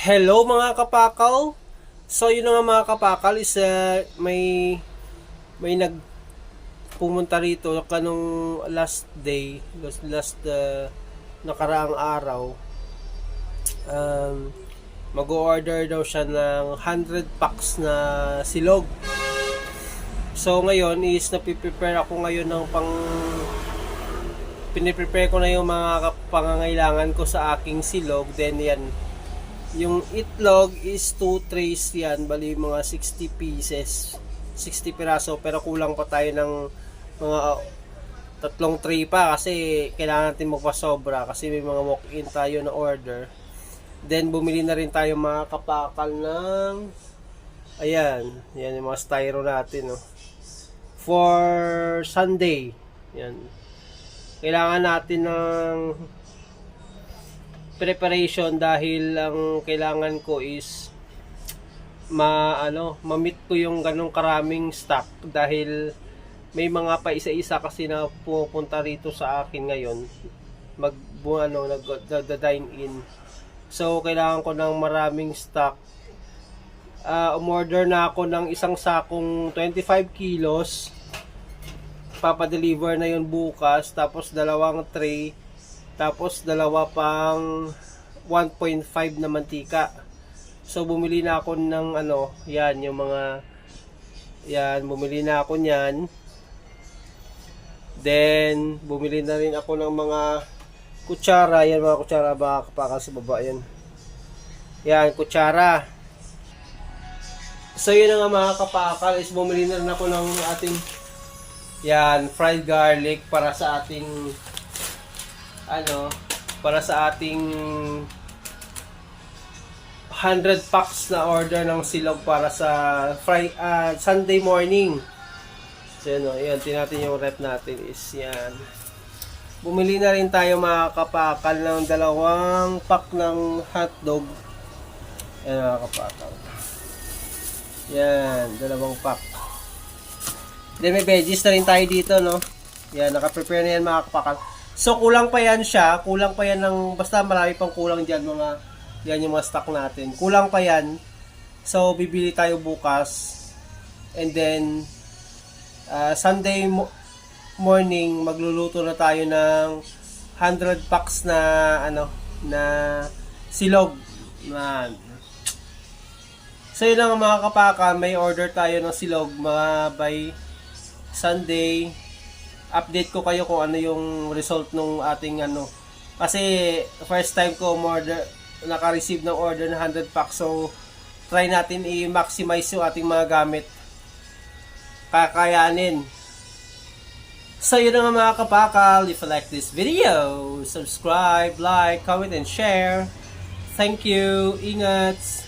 Hello mga kapakal. So yun na nga mga kapakal is may nagpumunta rito kanong last day, nakaraang araw. Mag-order daw siya ng 100 packs na silog. So ngayon is napiprepare ako ngayon ng piniprepare ko na yung mga pangangailangan ko sa aking silog. Then yan, yung itlog is 2 trays yan, bali mga 60 pieces, 60 piraso, pero kulang pa tayo ng mga 3 tray pa kasi kailangan natin magpasobra kasi may mga walk-in tayo na order. Then bumili na rin tayo mga kapakal ng ayan, yan yung mga styro natin, no? For Sunday. Yan. Kailangan natin ng preparation dahil ang kailangan ko is ma-meet ko yung ganong karaming stock dahil may mga pa isa-isa kasi na pupunta rito sa akin ngayon nag-dine in. So kailangan ko ng maraming stock. Umorder na ako ng isang sakong 25 kilos. Papadeliver na yun bukas, tapos 2 tray, tapos 2 pang 1.5 na mantika. So bumili na ako ng yan yung mga yan, bumili na ako niyan. Then bumili na rin ako ng mga kutsara, yan mga kutsara baka kapakal sa baba yan. Yan, kutsara. So yun nga mga kapakal, is bumili na rin ako ng ating yan, fried garlic para sa ating para sa ating 100 packs na order ng silog para sa Sunday morning. So yan, natin yung rep natin is yan. Bumili na rin tayo mga kapakal ng 2 pack ng hotdog. Yan mga kapakal. Yan, 2 pack. Then may veggies na rin tayo dito, no? Yan, naka-prepare na yan mga kapakal. So kulang pa yan siya, kulang pa yan ng, basta marami pang kulang dyan yan yung mga stock natin. Kulang pa yan. So bibili tayo bukas. And then Sunday morning magluluto na tayo ng 100 packs na na silog. Man. So yun lang mga kapakal, may order tayo ng silog mga by Sunday. Update ko kayo kung ano yung result nung ating kasi first time ko naka-receive ng order na 100 packs, so try natin i-maximize yung ating mga gamit, kakayanin. So yun nga mga kapakal, if you like this video, subscribe, like, comment and share. Thank you, ingat.